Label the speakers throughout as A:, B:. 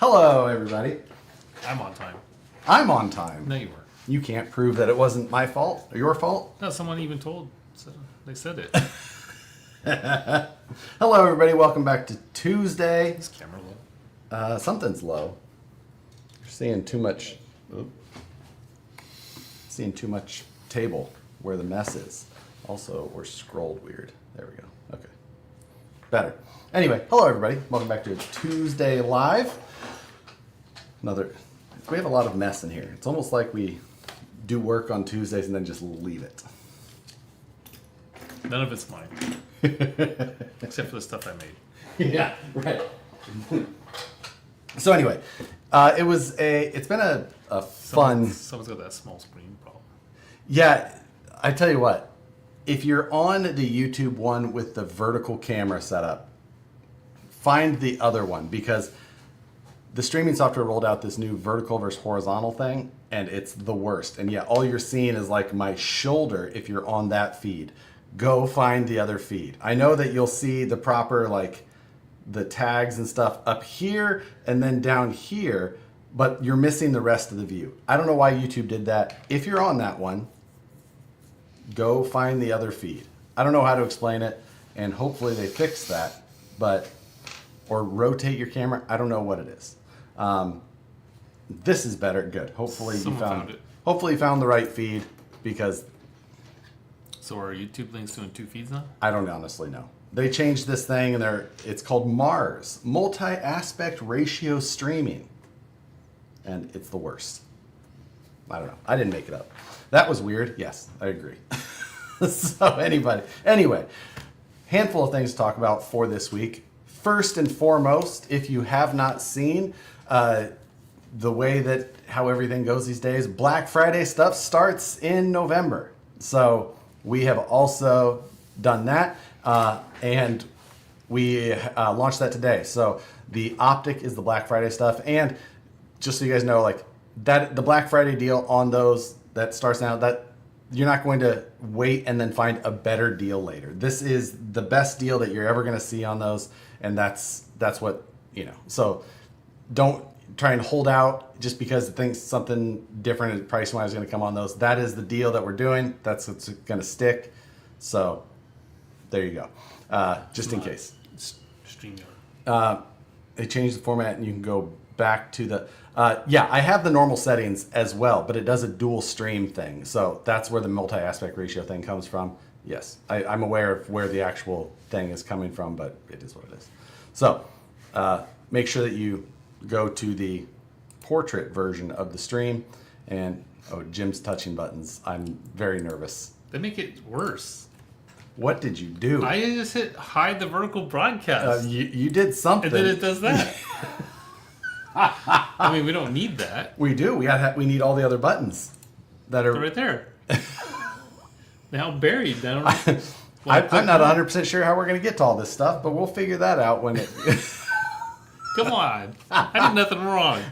A: Hello, everybody.
B: I'm on time.
A: I'm on time.
B: No, you weren't.
A: You can't prove that it wasn't my fault or your fault.
B: No, someone even told. So they said it.
A: Hello, everybody. Welcome back to Tuesday.
B: Is camera low?
A: Something's low. You're seeing too much. Seeing too much table where the mess is. Also, we're scrolled weird. There we go. Okay. Better. Anyway, hello, everybody. Welcome back to Tuesday Live. We have a lot of mess in here. It's almost like we do work on Tuesdays and then just leave it.
B: None of it's mine. Except for the stuff I made.
A: Yeah, right. So anyway, it's been a fun...
B: Someone's got that small screen problem.
A: Yeah, I tell you what, if you're on the YouTube one with the vertical camera setup, find the other one, because the streaming software rolled out this new vertical versus horizontal thing, and it's the worst. And yeah, all you're seeing is like my shoulder if you're on that feed. Go find the other feed. I know that you'll see the proper, like, the tags and stuff up here and then down here, but you're missing the rest of the view. I don't know why YouTube did that. If you're on that one, go find the other feed. I don't know how to explain it, and hopefully they fix that, or rotate your camera. I don't know what it is. This is better. Good. Hopefully you found it. Hopefully you found the right feed, because...
B: So are YouTube links doing two feeds now?
A: I don't honestly know. They changed this thing, and it's called MARS, Multi-Aspect Ratio Streaming. And it's the worst. I don't know. I didn't make it up. That was weird. Yes, I agree. So anyway, handful of things to talk about for this week. First and foremost, if you have not seen the way how everything goes these days, Black Friday stuff starts in November. So we have also done that, and we launched that today. So the Optic is the Black Friday stuff, and just so you guys know, like that, the Black Friday deal on those that starts now, that you're not going to wait and then find a better deal later. This is the best deal that you're ever going to see on those, and that's what, you know. So don't try and hold out just because it thinks something different price-wise is going to come on those. That is the deal that we're doing. That's what's going to stick. So there you go. Just in case.
B: StreamYard.
A: They changed the format, and you can go back to the... yeah, I have the normal settings as well, but it does a dual stream thing. So that's where the multi-aspect ratio thing comes from. Yes, I'm aware of where the actual thing is coming from, but it is what it is. So make sure that you go to the portrait version of the stream. And, Jim's touching buttons. I'm very nervous.
B: They make it worse.
A: What did you do?
B: I just hit hide the vertical broadcast.
A: You did something.
B: And then it does that. I mean, we don't need that.
A: We do. We need all the other buttons that are...
B: They're right there. Now buried down.
A: I'm not 100% sure how we're going to get to all this stuff, but we'll figure that out when it...
B: Come on. I did nothing wrong.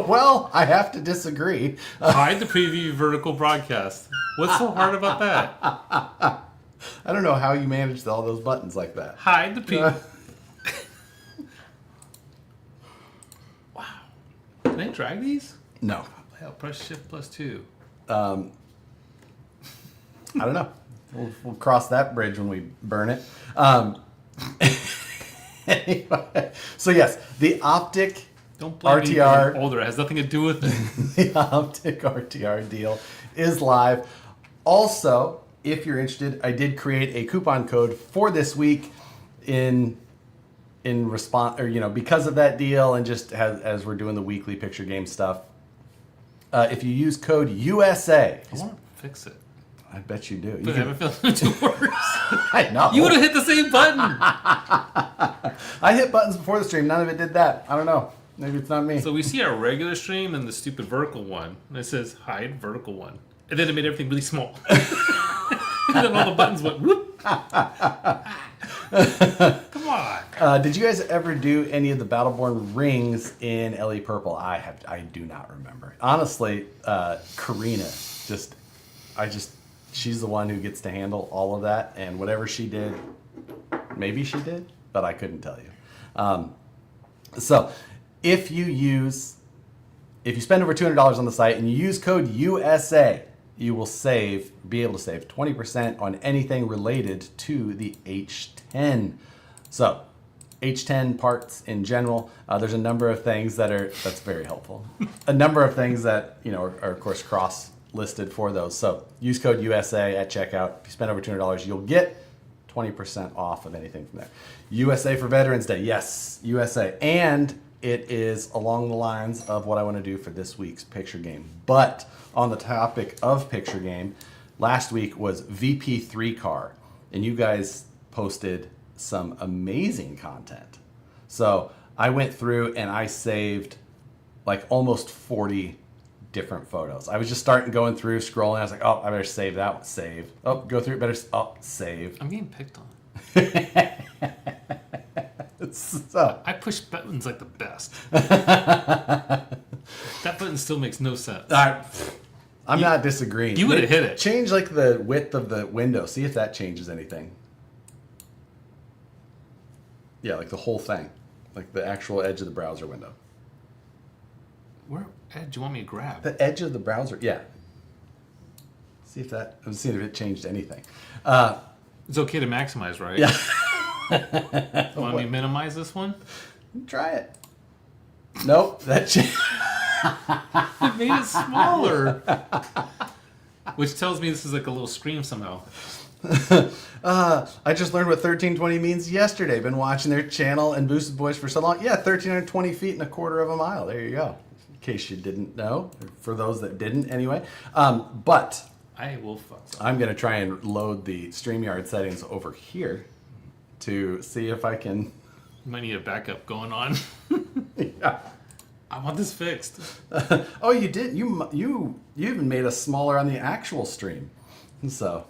A: Well, I have to disagree.
B: Hide the preview vertical broadcast. What's so hard about that?
A: I don't know how you managed all those buttons like that.
B: Hide the preview. Wow. Can I drag these?
A: No.
B: Hell, press shift +2.
A: I don't know. We'll cross that bridge when we burn it. Anyway, so yes, the Optic
B: Don't blame
A: RTR
B: me older. It has nothing to do with it.
A: The Optic RTR deal is live. Also, if you're interested, I did create a coupon code for this week in response, or because of that deal, and just as we're doing the weekly picture game stuff. If you use code USA,
B: I want to fix it.
A: I bet you do.
B: But I have a feeling it's worse.
A: I know.
B: You would have hit the same button.
A: I hit buttons before the stream. None of it did that. I don't know. Maybe it's not me.
B: So we see our regular stream and the stupid vertical one. And it says hide vertical one. And then it made everything really small. And then all the buttons went whoop. Come on.
A: Did you guys ever do any of the Battleborn rings in LE Purple? I do not remember. Honestly, Karina, she's the one who gets to handle all of that, and whatever she did, maybe she did, but I couldn't tell you. So if you spend over $200 on the site and you use code USA, you will be able to save 20% on anything related to the H10. So, H10 parts in general, there's a number of things that's very helpful. A number of things that, are of course cross-listed for those. So, use code USA at checkout. If you spend over $200, you'll get 20% off of anything from there. USA for Veterans Day. Yes, USA. And it is along the lines of what I want to do for this week's picture game. But on the topic of picture game, last week was VP3 car, and you guys posted some amazing content. So I went through and I saved like almost 40 different photos. I was just going through, scrolling. I was like, oh, I better save that one. Save. Oh, go through it. Save.
B: I'm getting picked on.
A: So
B: I push buttons like the best. That button still makes no sense.
A: I'm not disagreeing.
B: You would have hit it.
A: Change like the width of the window. See if that changes anything. Yeah, like the whole thing. Like the actual edge of the browser window.
B: Where edge do you want me to grab?
A: The edge of the browser, yeah. See if I'm seeing if it changed anything.
B: It's okay to maximize, right?
A: Yeah.
B: Want me to minimize this one?
A: Try it. Nope, that changed.
B: It made it smaller. Which tells me this is like a little screen somehow.
A: I just learned what 1320 means yesterday. Been watching their channel and Boosted Boys for so long. Yeah, 1,320 feet and a quarter of a mile. There you go. In case you didn't know. For those that didn't, anyway. But
B: I will fuck up.
A: I'm going to try and load the StreamYard settings over here to see if I can...
B: You might need a backup going on.
A: Yeah.
B: I want this fixed.
A: Oh, you did? You even made us smaller on the actual stream. So...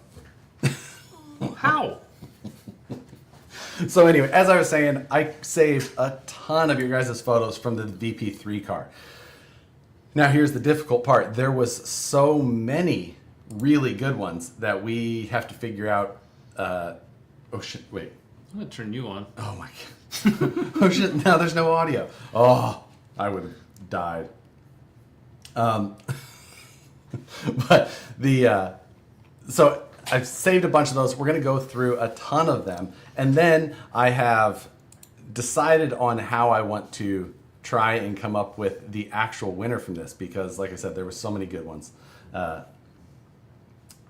B: How?
A: So anyway, as I was saying, I saved a ton of your guys' photos from the VP3 car. Now here's the difficult part. There was so many really good ones that we have to figure out... oh shit, wait.
B: I'm going to turn you on.
A: Oh my god. Oh shit, now there's no audio. Oh, I would have died. But so I've saved a bunch of those. We're going to go through a ton of them. And then I have decided on how I want to try and come up with the actual winner from this because, like I said, there were so many good ones.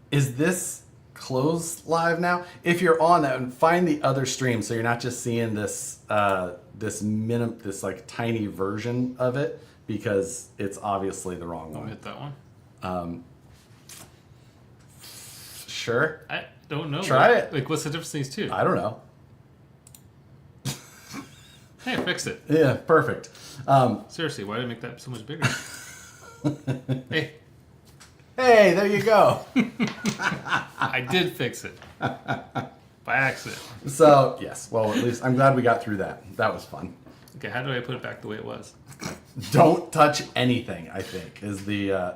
A: Is this closed live now? If you're on that, find the other stream so you're not just seeing this this like tiny version of it because it's obviously the wrong
B: I'll
A: one.
B: hit that one.
A: Sure.
B: I don't know.
A: Try it.
B: Like, what's the difference in these two?
A: I don't know.
B: Hey, I fixed it.
A: Yeah, perfect.
B: Seriously, why did I make that so much bigger? Hey,
A: Hey, there you go.
B: I did fix it. By accident.
A: So, yes. Well, at least I'm glad we got through that. That was fun.
B: Okay, how do I put it back the way it was?
A: Don't touch anything, I think, is the...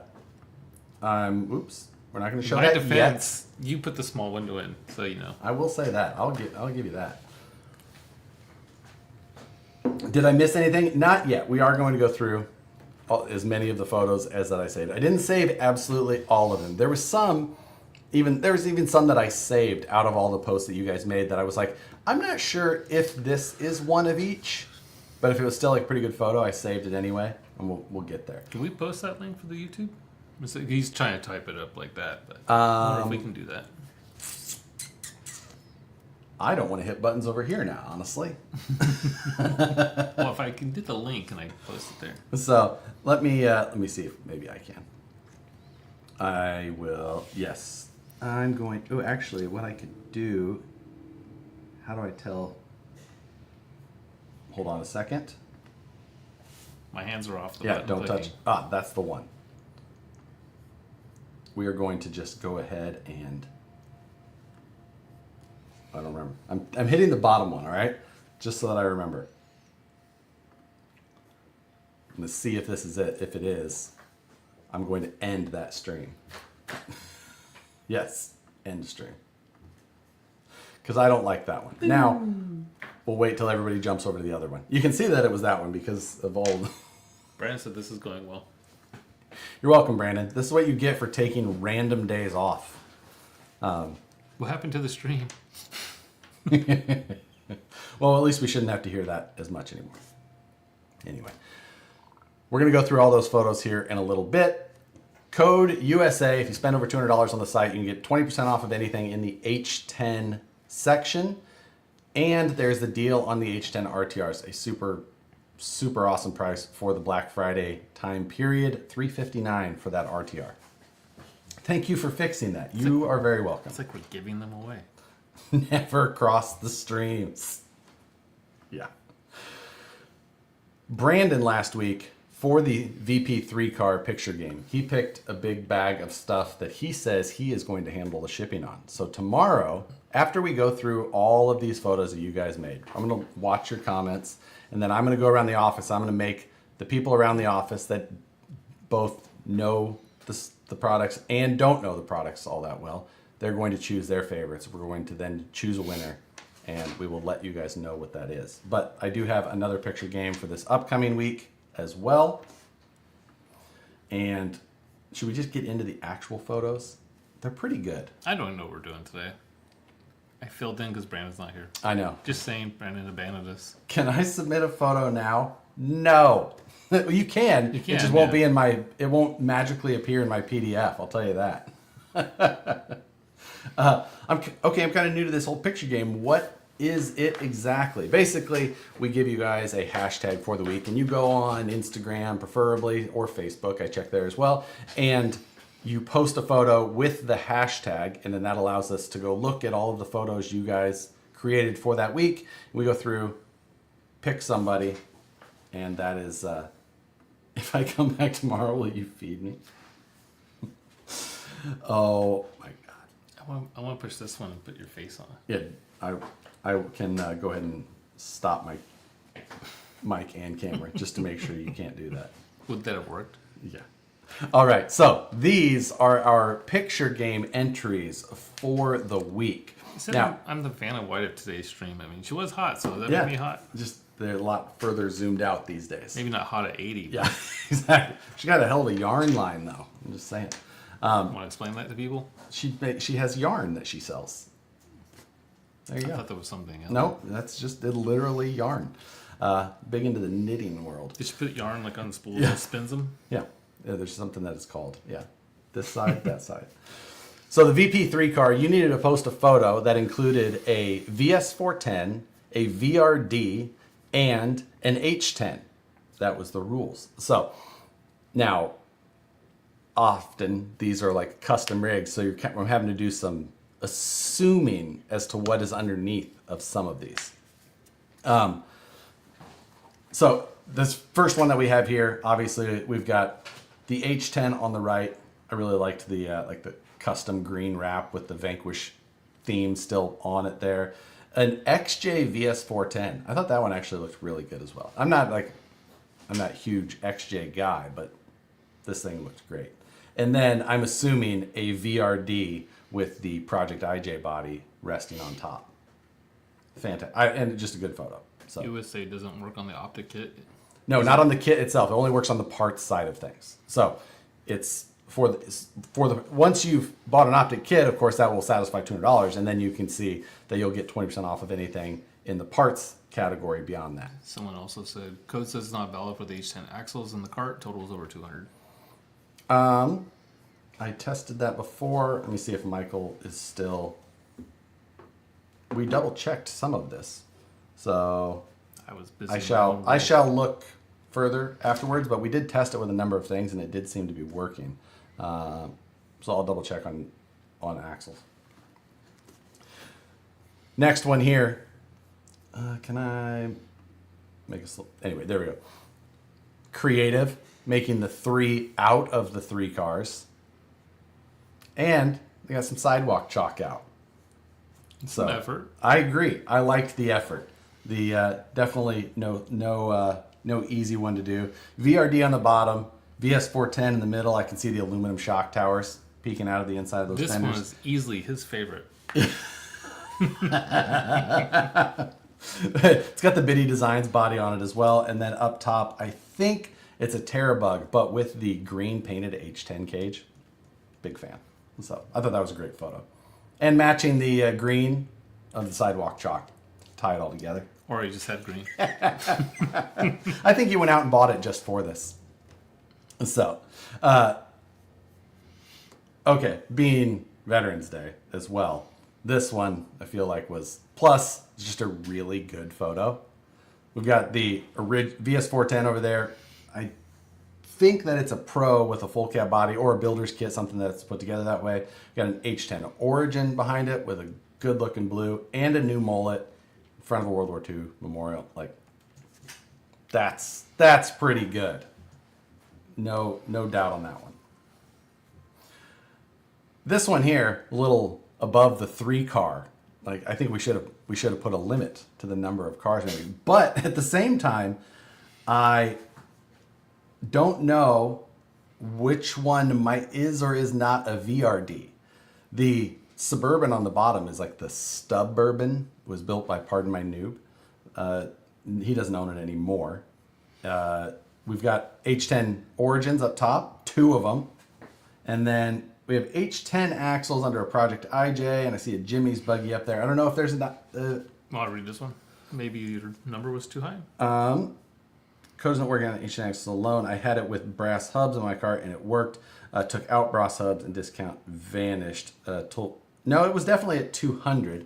A: oops. We're not going to show
B: My
A: that
B: defense, you put the small window in, so you know.
A: yet. I will say that. I'll give you that. Did I miss anything? Not yet. We are going to go through as many of the photos as that I saved. I didn't save absolutely all of them. There was even some that I saved out of all the posts that you guys made that I was like, I'm not sure if this is one of each, but if it was still like a pretty good photo, I saved it anyway, and we'll get there.
B: Can we post that link for the YouTube? He's trying to type it up like that, but I don't know if we can do that.
A: I don't want to hit buttons over here now, honestly.
B: Well, if I can get the link and I post it there.
A: So let me see if maybe I can. I will. Yes, I'm going. Oh, actually, what I could do. How do I tell? Hold on a second.
B: My hands are off the
A: Yeah,
B: button
A: don't
B: clicking.
A: touch. Ah, that's the one. We are going to just go ahead and. I don't remember. I'm hitting the bottom one, all right? Just so that I remember. I'm going to see if this is it. If it is, I'm going to end that stream. Yes, end stream. Because I don't like that one. Now, we'll wait till everybody jumps over to the other one. You can see that it was that one because of all of the...
B: Brandon said this is going well.
A: You're welcome, Brandon. This is what you get for taking random days off.
B: What happened to the stream?
A: Well, at least we shouldn't have to hear that as much anymore. Anyway, we're going to go through all those photos here in a little bit. Code USA, if you spend over $200 on the site, you can get 20% off of anything in the H10 section. And there's the deal on the H10 RTRs, a super awesome price for the Black Friday time period, $359 for that RTR. Thank you for fixing that. You are very welcome.
B: It's like we're giving them away.
A: Never cross the streams. Yeah. Brandon last week for the VP3 car picture game, he picked a big bag of stuff that he says he is going to handle the shipping on. So tomorrow, after we go through all of these photos that you guys made, I'm going to watch your comments, and then I'm going to go around the office. I'm going to make the people around the office that both know the products and don't know the products all that well, they're going to choose their favorites. We're going to then choose a winner, and we will let you guys know what that is. But I do have another picture game for this upcoming week as well. And should we just get into the actual photos? They're pretty good.
B: I don't know what we're doing today. I filled in because Brandon's not here.
A: I know.
B: Just saying, Brandon abandoned us.
A: Can I submit a photo now? No. You can.
B: You can.
A: It just won't be in my. It won't magically appear in my PDF. I'll tell you that. I'm kind of new to this whole picture game. What is it exactly? Basically, we give you guys a hashtag for the week, and you go on Instagram, preferably, or Facebook. I check there as well, and you post a photo with the hashtag, and then that allows us to go look at all of the photos you guys created for that week. We go through, pick somebody, and that is. If I come back tomorrow, will you feed me? Oh my God.
B: I want to push this one and put your face on it.
A: Yeah, I can go ahead and stop my mic and camera just to make sure you can't do that.
B: Would that have worked?
A: Yeah. All right, so these are our picture game entries for the week.
B: Now, I'm the Vanna White of today's stream. I mean, she was hot, so that made me hot.
A: Just they're a lot further zoomed out these days.
B: Maybe not hot at 80.
A: Yeah, exactly. She got a hell of a yarn line, though. I'm just saying.
B: Want to explain that to people?
A: She has yarn that she sells. There you go.
B: I thought that was something else.
A: No, that's just literally yarn. Big into the knitting world.
B: Did she put yarn like on spools and spins them?
A: Yeah, there's something that is called. Yeah, this side, that side. So the VP3 car, you needed to post a photo that included a VS410, a VRD, and an H10. That was the rules. So now, often these are like custom rigs, so I'm having to do some assuming as to what is underneath of some of these. So this first one that we have here, obviously we've got the H10 on the right. I really liked the the custom green wrap with the Vanquish theme still on it there. An XJ VS410. I thought that one actually looked really good as well. I'm not a huge XJ guy, but this thing looked great. And then I'm assuming a VRD with the Project IJ body resting on top. Fantastic. And just a good photo. So
B: USA doesn't work on the optic kit.
A: no, not on the kit itself. It only works on the parts side of things. So it's for the once you've bought an optic kit, of course that will satisfy $200, and then you can see that you'll get 20% off of anything in the parts category beyond that.
B: Someone also said code says it's not valid for the H10 axles in the cart. Totals over 200.
A: I tested that before. Let me see if Michael is still. We double checked some of this, so
B: I was busy.
A: I shall look further afterwards. But we did test it with a number of things, and it did seem to be working. So I'll double check on axles. Next one here. Can I make a anyway? There we go. Creative, making the 3 out of the 3 cars. And they got some sidewalk chalk out. So
B: effort.
A: I agree. I liked the effort. The definitely no easy one to do. VRD on the bottom, VS410 in the middle. I can see the aluminum shock towers peeking out of the inside of those
B: This
A: fenders.
B: one is easily his favorite.
A: It's got the Biddy Designs body on it as well. And then up top, I think it's a Terrabug, but with the green painted H10 cage. Big fan. So I thought that was a great photo. And matching the green of the sidewalk chalk. Tie it all together.
B: Or you just had green.
A: I think you went out and bought it just for this. So, okay, being Veterans Day as well. This one I feel like was plus just a really good photo. We've got the VS410 over there. I think that it's a Pro with a full cab body or a builder's kit, something that's put together that way. We've got an H10 Origin behind it with a good looking blue and a new mullet in front of a World War II memorial. Like, that's pretty good. No doubt on that one. This one here, a little above the 3 car. Like, I think we should have put a limit to the number of cars maybe. But at the same time, I don't know which one is or is not a VRD. The Suburban on the bottom is like the Stubburban. It was built by Pardon My Noob. He doesn't own it anymore. We've got H10 Origins up top, 2 of them. And then we have H10 axles under a Project IJ, and I see a Jimmy's buggy up there. I don't know if there's a...
B: I'll read this one. Maybe your number was too high.
A: Code's not working on H10 axles alone. I had it with brass hubs in my car, and it worked. Took out brass hubs, and discount vanished. No, it was definitely at 200.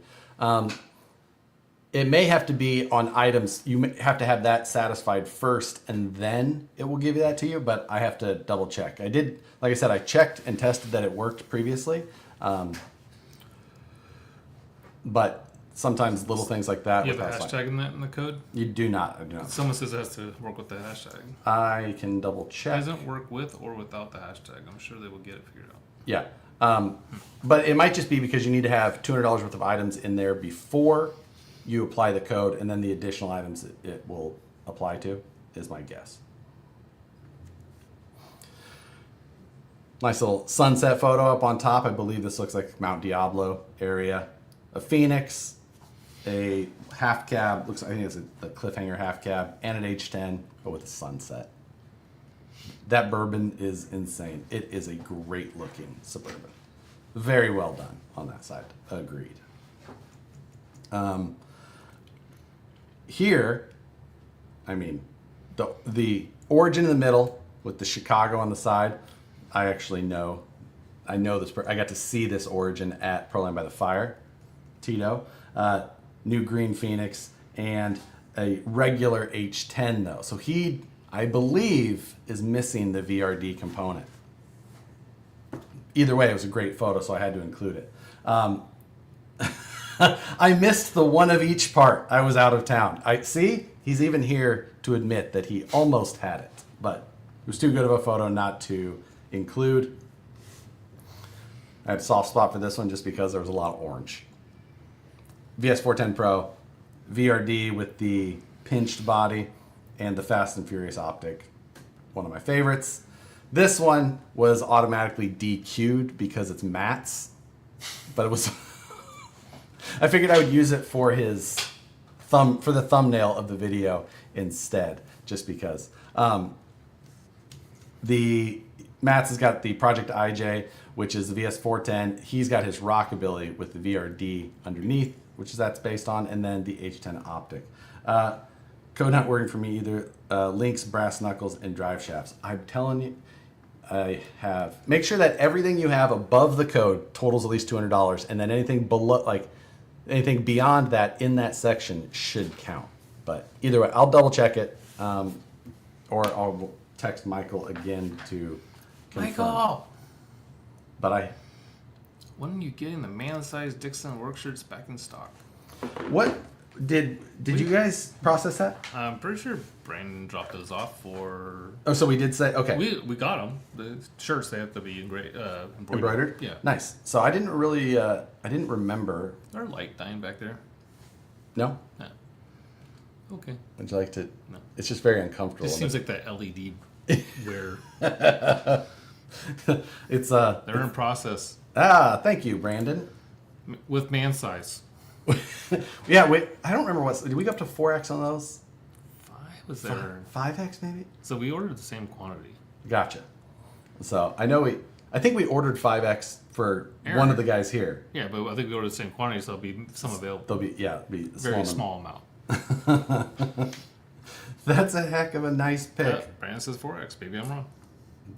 A: It may have to be on items. You may have to have that satisfied first, and then it will give you that to you. But I have to double check. I did, like I said, I checked and tested that it worked previously. But sometimes little things like that.
B: You have a hashtag in that in the code?
A: You do not. I do not.
B: Someone says it has to work with the hashtag.
A: I can double
B: It
A: check.
B: doesn't work with or without the hashtag. I'm sure they will get it figured out.
A: Yeah. But it might just be because you need to have $200 worth of items in there before you apply the code, and then the additional items it will apply to is my guess. Nice little sunset photo up on top. I believe this looks like Mount Diablo area. A Phoenix, a half cab, I think it's a cliffhanger half cab, and an H10, but with a sunset. That Bourbon is insane. It is a great looking Suburban. Very well done on that side. Agreed. Here, I mean, the Origin in the middle with the Chicago on the side. I actually know. I know this. I got to see this Origin at Proline by the Fire. Tito, new green Phoenix, and a regular H10 though. So he, I believe, is missing the VRD component. Either way, it was a great photo, so I had to include it. I missed the one of each part. I was out of town. He's even here to admit that he almost had it, but it was too good of a photo not to include. I had a soft spot for this one just because there was a lot of orange. VS410 Pro, VRD with the pinched body, and the Fast and Furious optic. One of my favorites. This one was automatically DQ'd because it's Matt's, but it was... I figured I would use it for his for the thumbnail of the video instead, just because. The Matt's has got the Project IJ, which is the VS410. He's got his Rockabilly with the VRD underneath, which that's based on, and then the H10 optic. Code not working for me either. Links, brass knuckles, and drive shafts. I'm telling you, make sure that everything you have above the code totals at least $200, and then anything below, like anything beyond that in that section should count. But either way, I'll double check it, or I'll text Michael again to confirm.
B: Michael!
A: But
B: when are you getting the man-sized Dixon work shirts back in stock?
A: What did you guys process that?
B: I'm pretty sure Brandon dropped those off for...
A: Oh, so we did say, okay.
B: We got them. The shirts, they have to be
A: Embroidered?
B: Yeah.
A: Nice. So I didn't really, I didn't remember.
B: They're light dying back there.
A: No?
B: Yeah. Okay.
A: Would you like to?
B: No.
A: It's just very uncomfortable.
B: It seems like that LED wear.
A: It's
B: They're in process.
A: thank you, Brandon.
B: With man size.
A: Yeah, I don't remember did we go up to 4X on those?
B: 5 was there.
A: 5X maybe?
B: So we ordered the same quantity.
A: Gotcha. So I think we ordered 5X for
B: Aaron.
A: one of the guys here.
B: Yeah, but I think we ordered the same quantity, so there'll be some available.
A: They'll be a
B: Very small amount.
A: That's a heck of a nice pick.
B: Brandon says 4X. Maybe I'm wrong.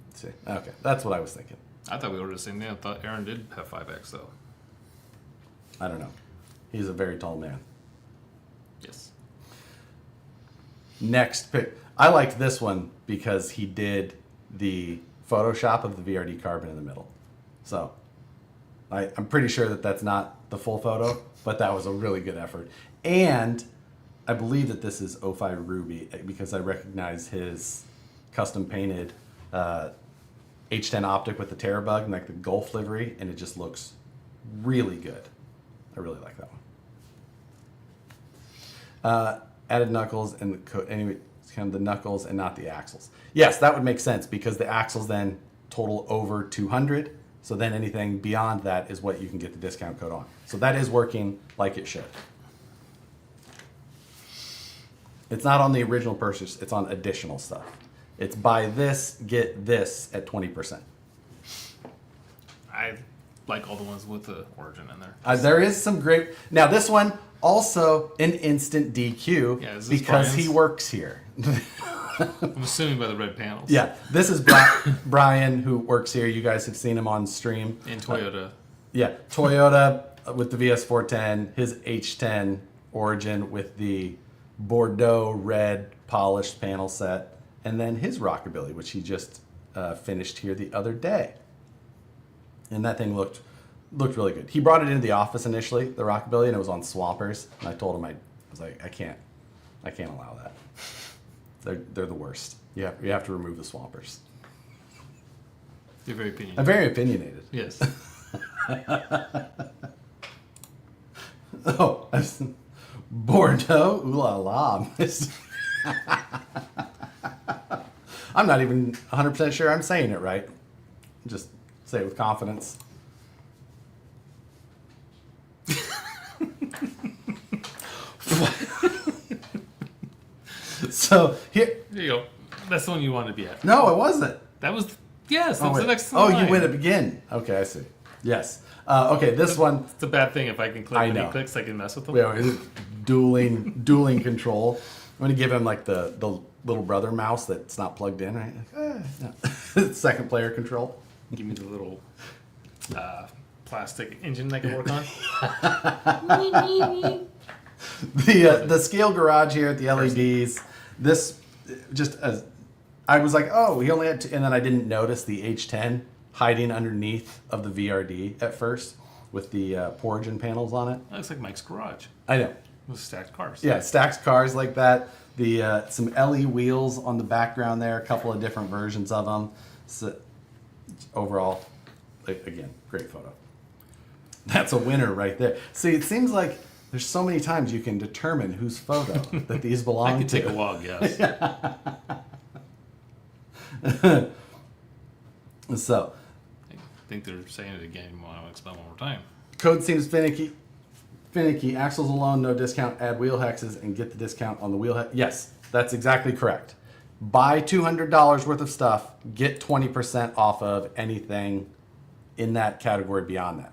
A: Let's see. Okay, that's what I was thinking.
B: I thought we ordered the same thing. I thought Aaron did have 5X, though.
A: I don't know. He's a very tall man.
B: Yes.
A: Next pick. I liked this one because he did the Photoshop of the VRD carbon in the middle. So I'm pretty sure that's not the full photo, but that was a really good effort. And I believe that this is O5 Ruby because I recognize his custom painted H10 optic with the Terrabug and like the Gulf livery, and it just looks really good. I really like that one. Added knuckles and anyway, it's kind of the knuckles and not the axles. Yes, that would make sense because the axles then total over 200. So then anything beyond that is what you can get the discount code on. So that is working like it should. It's not on the original purchase, it's on additional stuff. It's buy this, get this at 20%.
B: I like all the ones with the origin in there.
A: There is some great. Now this one also an instant DQ
B: Yeah, is this
A: because
B: Brian's?
A: he works here.
B: I'm assuming by the red panels.
A: Yeah, this is Brian who works here. You guys have seen him on stream.
B: In Toyota.
A: Yeah, Toyota with the VS410, his H10 Origin with the Bordeaux red polished panel set, and then his Rockabilly, which he just finished here the other day. And that thing looked really good. He brought it into the office initially, the Rockabilly, and it was on Swampers. And I told him I was like, I can't allow that. They're the worst. You have to remove the Swampers.
B: You're very opinionated.
A: I'm very opinionated.
B: Yes.
A: Oh, Bordeaux, ooh la la. I'm not even 100% sure I'm saying it right. Just say it with confidence. So here.
B: There you go. That's the one you wanted to be at.
A: No, it wasn't.
B: That was, yes, that's
A: Oh,
B: the
A: wait.
B: next
A: Oh,
B: line.
A: you win it again. Okay, I see. Yes. Okay, this one.
B: It's a bad thing if I can click
A: I
B: when
A: know.
B: he clicks, I can mess with him.
A: Yeah, is it dueling control. I'm gonna give him like the little brother mouse that's not plugged in, right? No. Second player control.
B: Give me the little plastic engine that I can work on.
A: The scale garage here at the LEDs. This just as I was like, oh, he only had two, and then I didn't notice the H10 hiding underneath of the VRD at first with the Porgin panels on it.
B: That looks like Mike's garage
A: I know.
B: with stacked cars.
A: Yeah, stacks cars like that. The some LE wheels on the background there, a couple of different versions of them. So overall, again, great photo. That's a winner right there. See, it seems like there's so many times you can determine whose photo that these belong
B: I could
A: to.
B: take a walk, yes.
A: So,
B: I think they're saying it again. I want to explain one more time.
A: code seems finicky. Finicky. Axles alone, no discount. Add wheel hexes and get the discount on the wheel hex. Yes, that's exactly correct. Buy $200 worth of stuff, get 20% off of anything in that category beyond that.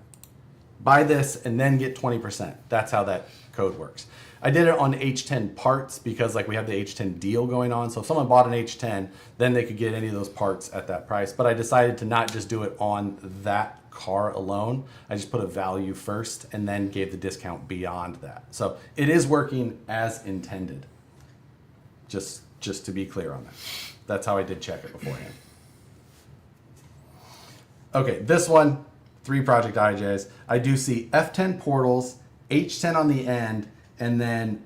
A: Buy this and then get 20%. That's how that code works. I did it on H10 parts because like we have the H10 deal going on. So if someone bought an H10, then they could get any of those parts at that price. But I decided to not just do it on that car alone. I just put a value first and then gave the discount beyond that. So it is working as intended. Just to be clear on that. That's how I did check it beforehand. Okay, this one, 3 project IJs. I do see F10 portals, H10 on the end, and then,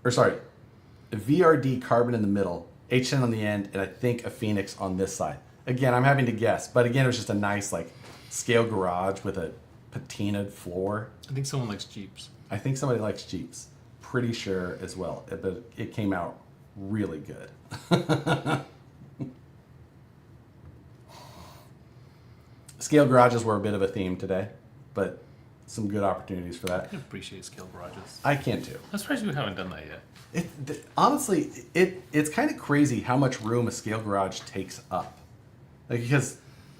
A: VRD carbon in the middle, H10 on the end, and I think a Phoenix on this side. Again, I'm having to guess, but again, it was just a nice like scale garage with a patinaed floor.
B: I think someone likes Jeeps.
A: I think somebody likes Jeeps. Pretty sure as well, but it came out really good. Scale garages were a bit of a theme today, but some good opportunities for
B: I
A: that.
B: can appreciate scale garages.
A: I can too.
B: I'm surprised you haven't done that yet.
A: Honestly, it's kind of crazy how much room a scale garage takes up. Like, because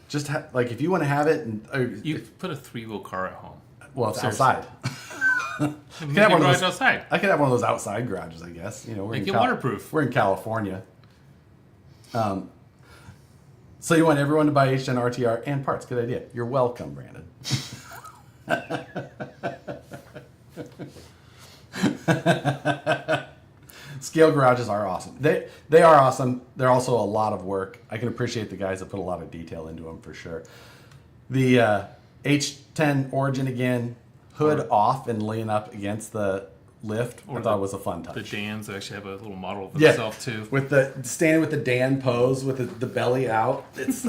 A: just like if you want to have it, and
B: You put a 3-wheel car at home.
A: well, it's
B: Seriously.
A: outside.
B: Make a garage outside.
A: I could have one of those outside garages, I guess. You know, we're
B: Make
A: in
B: it waterproof.
A: We're in California. So you want everyone to buy H10 RTR and parts? Good idea. You're welcome, Brandon. Scale garages are awesome. They are awesome. They're also a lot of work. I can appreciate the guys that put a lot of detail into them for sure. The H10 Origin again, hood off and laying up against the lift. I thought was a fun touch.
B: The Dans actually have a little model of
A: Yeah,
B: themselves too.
A: with the standing with the Dan pose with the belly out. It's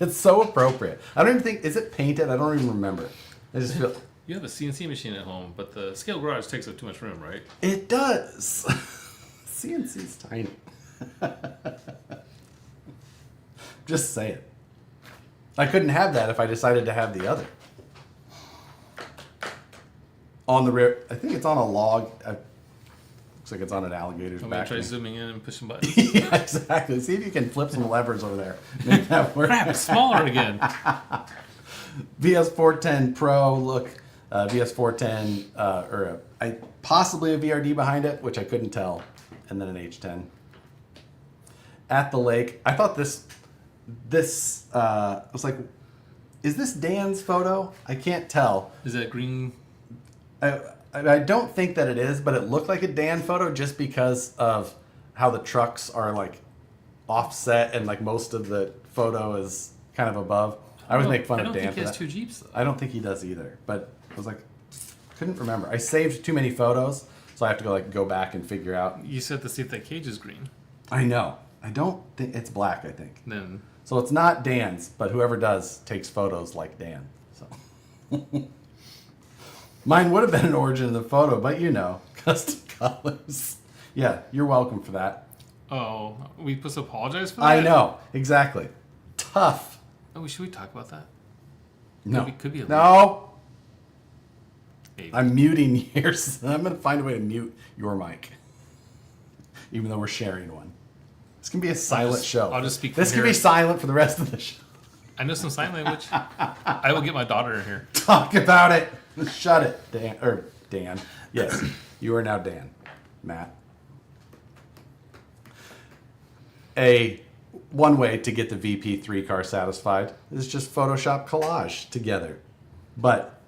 A: it's so appropriate. I don't even think, is it painted? I don't even remember. I just feel
B: You have a CNC machine at home, but the scale garage takes up too much room, right?
A: it does. CNC's tiny. Just say it. I couldn't have that if I decided to have the other. On the rear, I think it's on a log. Looks like it's on an alligator's
B: I'm gonna
A: back.
B: try zooming in and pushing buttons.
A: Yeah, exactly. See if you can flip some levers over there. Make that work.
B: Crap, it's smaller again.
A: VS410 Pro look, VS410 or possibly a VRD behind it, which I couldn't tell, and then an H10. At the lake, I thought this was like, is this Dan's photo? I can't tell.
B: Is that green?
A: I don't think that it is, but it looked like a Dan photo just because of how the trucks are like offset and like most of the photo is kind of above. I always make fun of Dan
B: I don't think
A: for
B: he has
A: that.
B: 2 Jeeps though.
A: I don't think he does either, but I was like, couldn't remember. I saved too many photos, so I have to go back and figure out.
B: You said to see if that cage is green.
A: I know. I don't think it's black. I think
B: Then
A: so. It's not Dan's, but whoever does takes photos like Dan. So mine would have been an origin of the photo, but you know, custom colors. Yeah, you're welcome for that.
B: oh, we supposed to apologize for that?
A: I know exactly. Tough.
B: Oh, should we talk about that?
A: No.
B: Could be a
A: No.
B: Maybe.
A: I'm muting yours. I'm going to find a way to mute your mic, even though we're sharing one. This can be a silent show.
B: I'll just speak
A: This
B: from
A: can be
B: here.
A: silent for the rest of the show.
B: I know some sign language. I will get my daughter in here.
A: Talk about it. Shut it, Dan. Or Dan. Yes, you are now Dan. Matt. One way to get the VP3 car satisfied is just Photoshop collage together. But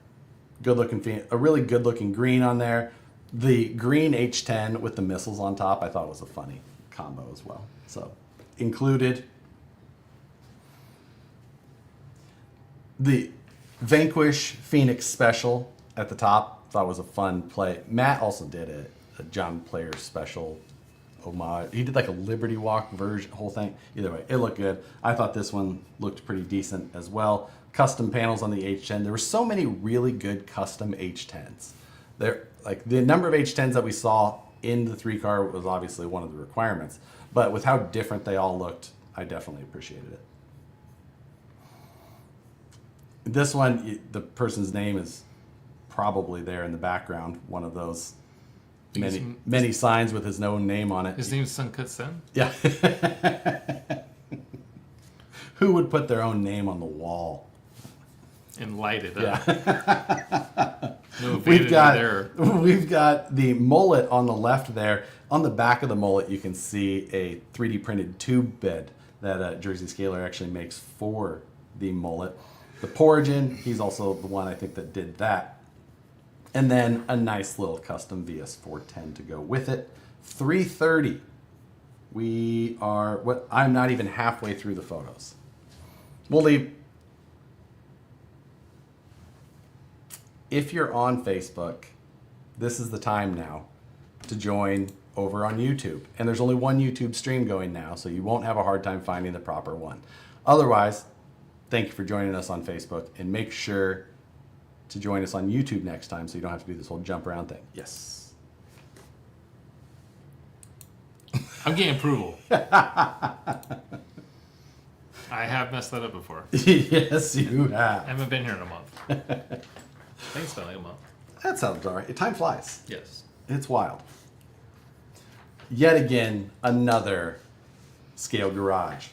A: good looking, a really good looking green on there. The green H10 with the missiles on top, I thought was a funny combo as well. So included. The Vanquish Phoenix Special at the top, thought was a fun play. Matt also did a John Player special homage. He did like a Liberty Walk version, whole thing. Either way, it looked good. I thought this one looked pretty decent as well. Custom panels on the H10. There were so many really good custom H10s. There, like the number of H10s that we saw in the 3 car was obviously one of the requirements. But with how different they all looked, I definitely appreciated it. This one, the person's name is probably there in the background. One of those many signs with his own name on it.
B: His name's Suncut Sen?
A: Yeah. Who would put their own name on the wall?
B: And light it up.
A: Yeah.
B: No
A: we've
B: vanity there.
A: got the mullet on the left there. On the back of the mullet, you can see a 3D printed tube bed that Jersey Scaler actually makes for the mullet. The Porigin, he's also the one I think that did that. And then a nice little custom VS410 to go with it. 330. I'm not even halfway through the photos. We'll leave. If you're on Facebook, this is the time now to join over on YouTube. And there's only one YouTube stream going now, so you won't have a hard time finding the proper one. Otherwise, thank you for joining us on Facebook, and make sure to join us on YouTube next time so you don't have to do this whole jump around thing. Yes.
B: I'm getting approval. I have messed that up before.
A: Yes, you
B: I
A: have.
B: haven't been here in a month. Thanks, Valley Month.
A: That sounds all right. Time flies.
B: Yes.
A: It's wild. Yet again, another scale garage.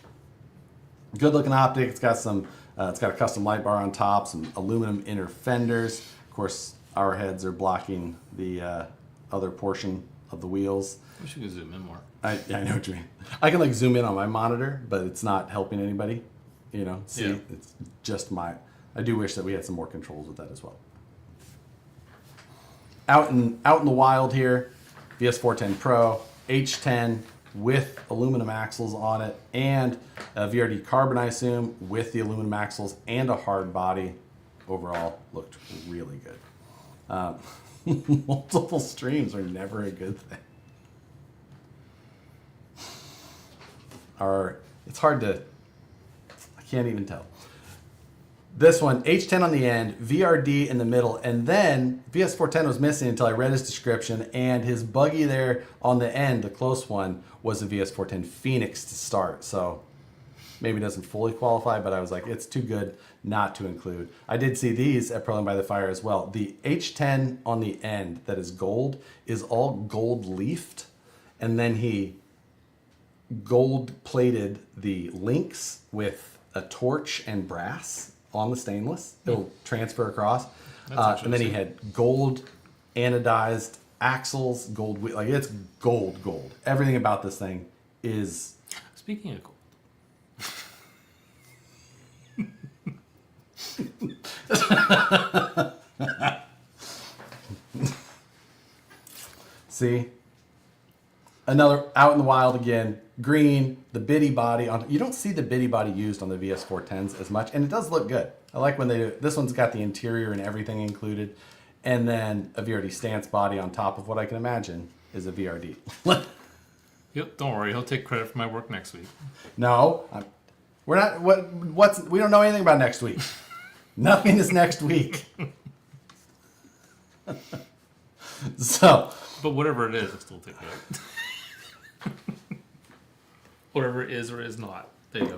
A: Good looking optic. It's got some. It's got a custom light bar on top, some aluminum inner fenders. Of course, our heads are blocking the other portion of the wheels.
B: I wish you could zoom in more.
A: I know what you mean. I can like zoom in on my monitor, but it's not helping anybody. You know, see,
B: Yeah.
A: it's just my. I do wish that we had some more controls with that as well. Out in the wild here, VS410 Pro, H10 with aluminum axles on it, and a VRD carbon, I assume, with the aluminum axles and a hard body. Overall, looked really good. Multiple streams are never a good thing. It's hard to. I can't even tell. This one, H10 on the end, VRD in the middle, and then VS410 was missing until I read his description, and his buggy there on the end, the close one, was a VS410 Phoenix to start. So maybe it doesn't fully qualify, but I was like, it's too good not to include. I did see these at Proline by the Fire as well. The H10 on the end that is gold is all gold leafed, and then he gold plated the links with a torch and brass on the stainless. It'll transfer across. And then he had gold anodized axles, gold, like it's gold. Everything about this thing is.
B: Speaking of gold.
A: See? Another out in the wild again. Green, the biddy body on. You don't see the biddy body used on the VS410s as much, and it does look good. I like when they do. This one's got the interior and everything included, and then a VRD stance body on top of what I can imagine is a VRD.
B: Yep, don't worry, he'll take credit for my work next week.
A: No, we're not. We don't know anything about next week. Nothing is next week. So.
B: But whatever it is, I'll still take it. Whatever it is or is not. There you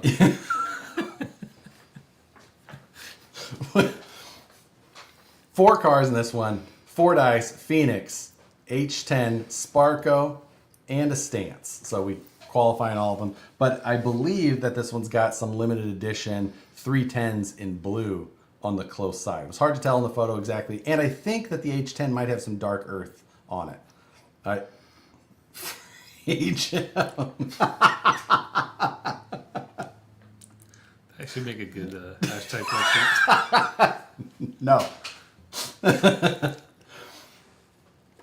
A: go. 4 cars in this one. Fordyce, Phoenix, H10, Sparco, and a Stance. So we qualify in all of them. But I believe that this one's got some limited edition 310s in blue on the close side. It was hard to tell in the photo exactly. And I think that the H10 might have some dark earth on it.
B: That should make a good hashtag question.
A: No.
B: They're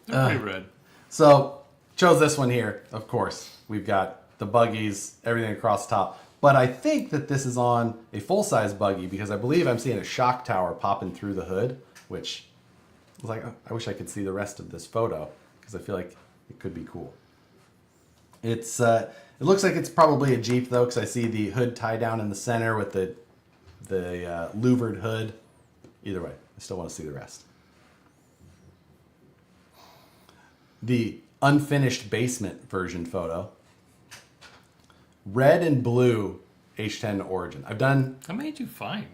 B: pretty red.
A: So, chose this one here, of course. We've got the buggies, everything across the top. But I think that this is on a full-size buggy because I believe I'm seeing a shock tower popping through the hood, which I was like, oh, I wish I could see the rest of this photo because I feel like it could be cool. It's it looks like it's probably a Jeep though, because I see the hood tie down in the center with the louvered hood. Either way, I still want to see the rest. The unfinished basement version photo. Red and blue H10 Origin. I've done.
B: How many did you find?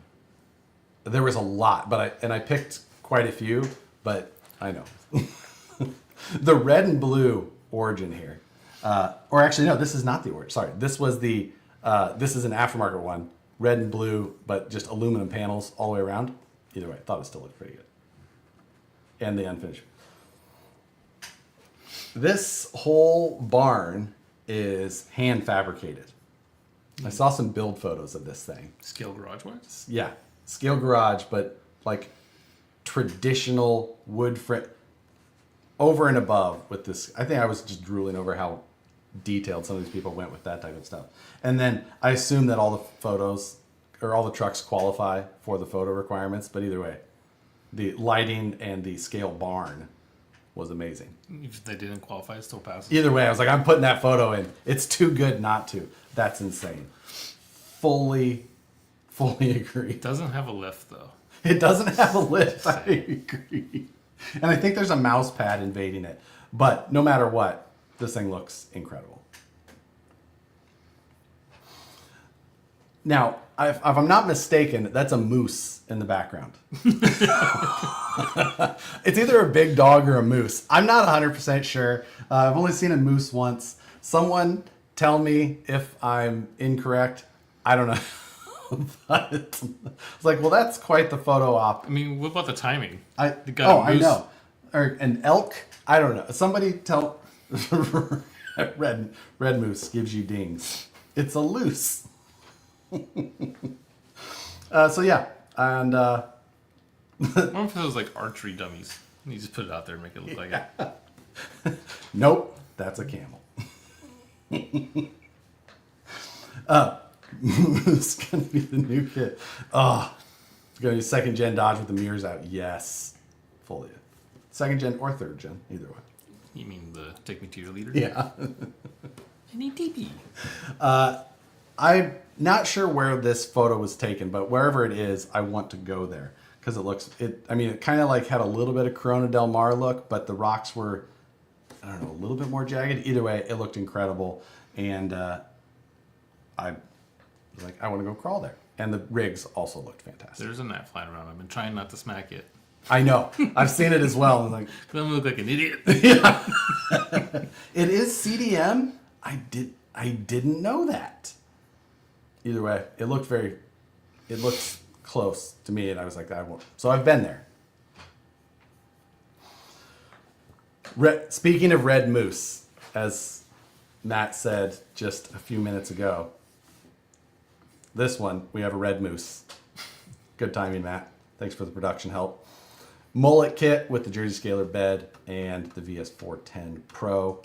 A: There was a lot, but I picked quite a few, but I know. The red and blue Origin here. Or actually, no, this is not the Origin. Sorry, this was the, this is an aftermarket one. Red and blue, but just aluminum panels all the way around. Either way, I thought it still looked pretty good. And the unfinished. This whole barn is hand fabricated. I saw some build photos of this thing.
B: Scale garage wise?
A: Yeah, scale garage, but like traditional wood frame. Over and above with this, I think I was just drooling over how detailed some of these people went with that type of stuff. And then I assume that all the photos or all the trucks qualify for the photo requirements, but either way, the lighting and the scale barn was amazing.
B: If they didn't qualify, it still passes.
A: Either way, I was like, I'm putting that photo in. It's too good not to. That's insane. Fully agree.
B: It doesn't have a lift though.
A: It doesn't have a lift. I agree. And I think there's a mouse pad invading it. But no matter what, this thing looks incredible. Now, if I'm not mistaken, that's a moose in the background. It's either a big dog or a moose. I'm not 100% sure. I've only seen a moose once. Someone tell me if I'm incorrect. I don't know. But it's like, well, that's quite the photo op.
B: I mean, what about the timing?
A: I
B: moose.
A: know. Or an elk. I don't know. Somebody tell. red moose gives you dings. It's a loose. So yeah, and
B: What if it was like archery dummies? You just put it out there and make it look like it.
A: Nope, that's a camel. It's gonna be the new kit. Oh, it's gonna be second gen Dodge with the mirrors out. Yes, fully. Second gen or third gen, either way.
B: You mean the take me to your leader?
A: Yeah.
B: NETP.
A: I'm not sure where this photo was taken, but wherever it is, I want to go there because it kind of like had a little bit of Corona Del Mar look, but the rocks were, I don't know, a little bit more jagged. Either way, it looked incredible. And I was like, I want to go crawl there. And the rigs also looked fantastic.
B: There's a gnat flying around. I've been trying not to smack it.
A: I know. I've seen it as well. I'm like,
B: I'm gonna look like an idiot.
A: yeah. It is CDM. I didn't know that. Either way, it looked close to me, and I was like, I won't. So I've been there. Speaking of red moose, as Matt said just a few minutes ago, this one, we have a red moose. Good timing, Matt. Thanks for the production help. Mullet kit with the Jersey Scaler bed and the VS410 Pro.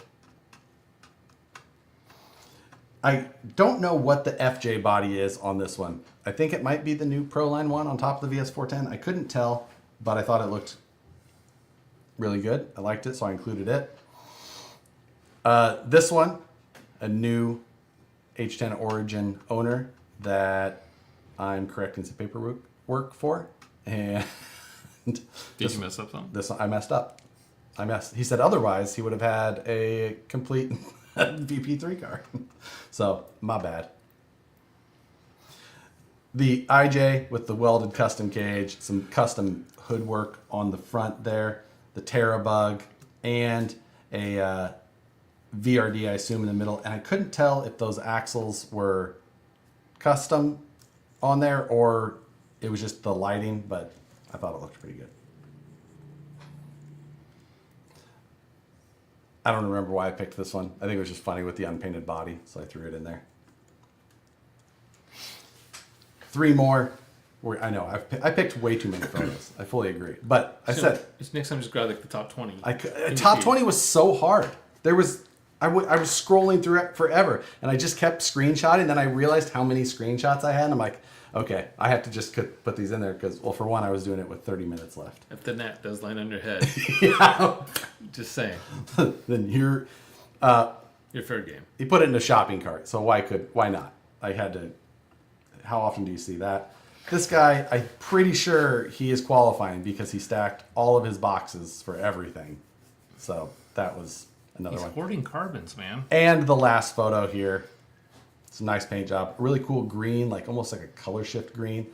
A: I don't know what the FJ body is on this one. I think it might be the new Proline one on top of the VS410. I couldn't tell, but I thought it looked really good. I liked it, so I included it. This one, a new H10 Origin owner that I'm correcting some paperwork for. And
B: Did you mess up something?
A: I messed up. He said otherwise he would have had a complete VP3 car. So, my bad. The IJ with the welded custom cage, some custom hood work on the front there, the Terrabug, and a VRD, I assume, in the middle. And I couldn't tell if those axles were custom on there or it was just the lighting, but I thought it looked pretty good. I don't remember why I picked this one. I think it was just funny with the unpainted body, so I threw it in there. 3 more. I know, I picked way too many photos. I fully agree. But I said...
B: Next time, just grab like the top 20.
A: Top 20 was so hard. I was scrolling through it forever, and I just kept screenshotting. Then I realized how many screenshots I had, and I'm like, okay, I have to just put these in there because, well, for one, I was doing it with 30 minutes left.
B: If the gnat does land on your head.
A: Yeah.
B: Just saying.
A: Then you're
B: fair game.
A: He put it in a shopping cart, so why not? I had to. How often do you see that? This guy, I'm pretty sure he is qualifying because he stacked all of his boxes for everything. So that was another one.
B: He's hoarding carbons, man.
A: And the last photo here. It's a nice paint job. A really cool green, like almost like a color shift green.